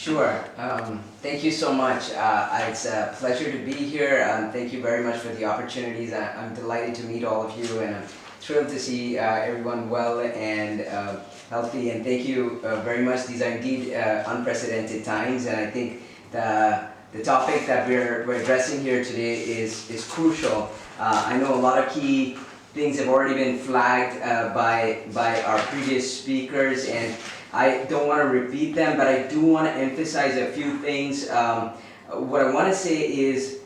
Sure. Thank you so much. It's a pleasure to be here. Thank you very much for the opportunities. I'm delighted to meet all of you, and I'm thrilled to see everyone well and healthy. And thank you very much. These are indeed unprecedented times, and I think the topic that we're addressing here today is crucial. I know a lot of key things have already been flagged by our previous speakers, and I don't want to repeat them, but I do want to emphasize a few things. What I want to say is,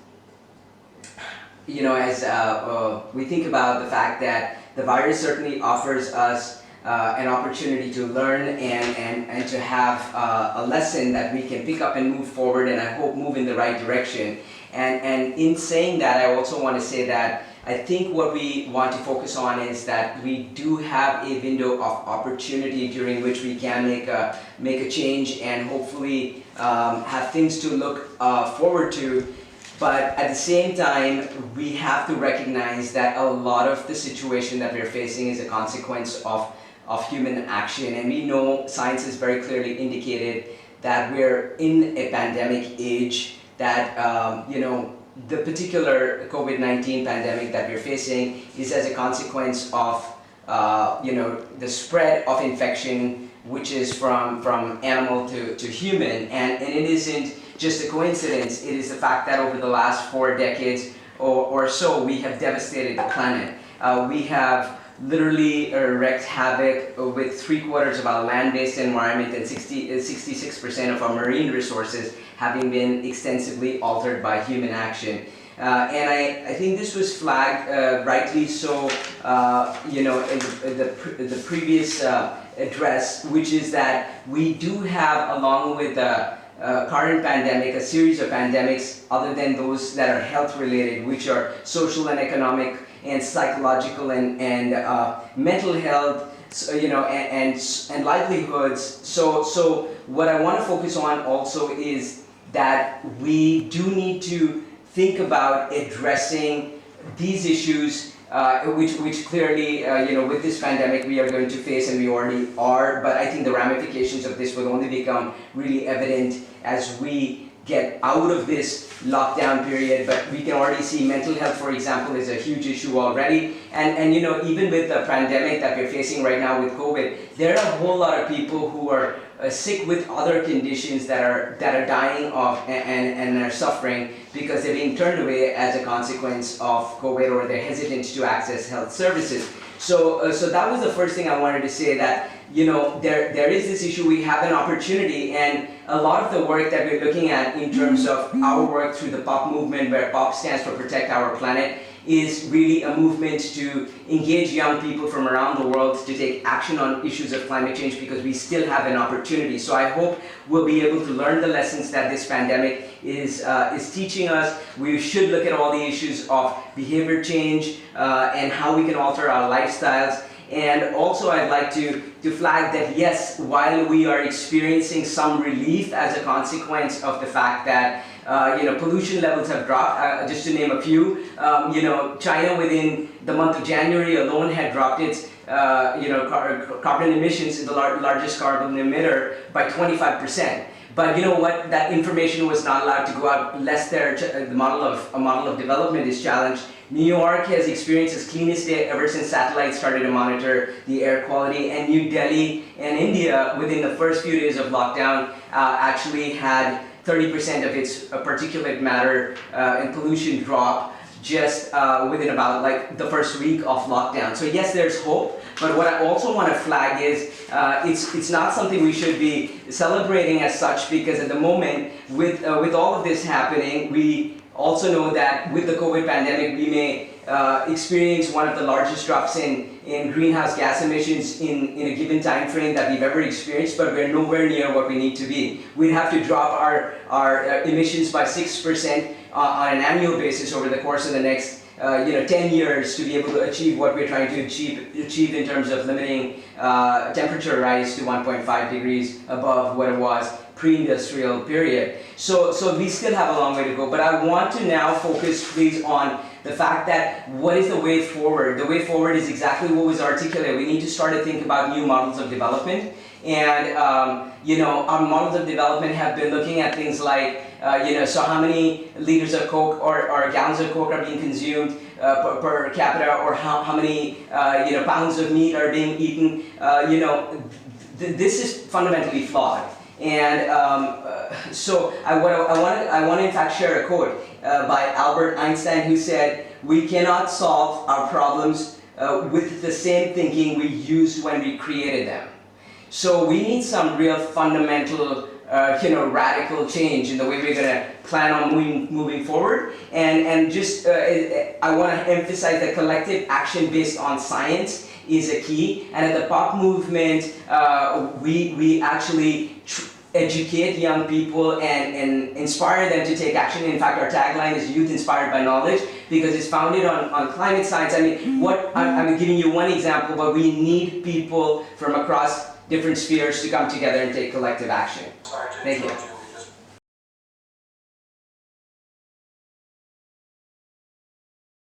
as we think about the fact that the virus certainly offers us an opportunity to learn and to have a lesson that we can pick up and move forward, and I hope move in the right direction. And in saying that, I also want to say that I think what we want to focus on is that we do have a window of opportunity during which we can make a change and hopefully have things to look forward to. But at the same time, we have to recognize that a lot of the situation that we're facing is a consequence of human action. And we know science has very clearly indicated that we're in a pandemic age, that the particular COVID-19 pandemic that we're facing is as a consequence of the spread of infection, which is from animal to human, and it isn't just a coincidence. It is the fact that over the last 4 decades or so, we have devastated the planet. We have literally wreaked havoc with 3/4 of our land-based environment and 66% of our marine resources having been extensively altered by human action. And I think this was flagged rightly so, in the previous address, which is that we do have, along with the current pandemic, a series of pandemics other than those that are health-related, which are social and economic and psychological and mental health, and livelihoods. So what I want to focus on also is that we do need to think about addressing these issues, which clearly, with this pandemic we are going to face, and we already are, but I think the ramifications of this will only become really evident as we get out of this lockdown period. But we can already see mental health, for example, is a huge issue already. And even with the pandemic that we're facing right now with COVID, there are a whole lot of people who are sick with other conditions that are dying of and are suffering because they're being turned away as a consequence of COVID, or they're hesitant to access health services. So that was the first thing I wanted to say, that there is this issue. We have an opportunity, and a lot of the work that we're looking at in terms of our work through the POP movement, where POP stands for Protect Our Planet, is really a movement to engage young people from around the world to take action on issues of climate change, because we still have an opportunity. So I hope we'll be able to learn the lessons that this pandemic is teaching us. We should look at all the issues of behavior change and how we can alter our lifestyles. And also I'd like to flag that, yes, while we are experiencing some relief as a consequence of the fact that pollution levels have dropped, just to name a few, China within the month of January alone had dropped its carbon emissions, in the largest carbon emitter, by 25%. But you know what? That information was not allowed to go out unless a model of development is challenged. New York has experienced its cleanest day ever since satellites started to monitor the air quality, and New Delhi and India, within the first few days of lockdown, actually had 30% of its particulate matter and pollution drop just within about the first week of lockdown. So yes, there's hope, but what I also want to flag is it's not something we should be celebrating as such, because at the moment, with all of this happening, we also know that with the COVID pandemic, we may experience one of the largest drops in greenhouse gas emissions in a given time frame that we've ever experienced, but we're nowhere near what we need to be. We'd have to drop our emissions by 6% on an annual basis over the course of the next 10 years to be able to achieve what we're trying to achieve in terms of limiting temperature rise to 1.5 degrees above what it was pre-industrial period. So we still have a long way to go, but I want to now focus please on the fact that what is the way forward? The way forward is exactly what was articulated. We need to start to think about new models of development. And our models of development have been looking at things like, so how many liters of Coke or gallons of Coke are being consumed per capita, or how many pounds of meat are being eaten. This is fundamentally flawed. And so I want to in fact share a quote by Albert Einstein, who said, "We cannot solve our problems with the same thinking we used when we created them." So we need some real fundamental, radical change in the way we're going to plan on moving forward. And just I want to emphasize that collective action based on science is a key. And at the POP movement, we actually educate young people and inspire them to take action. In fact, our tagline is "Youth Inspired by Knowledge," because it's founded on climate science. I mean, I'm giving you one example, but we need people from across different spheres to come together and take collective action. Thank you.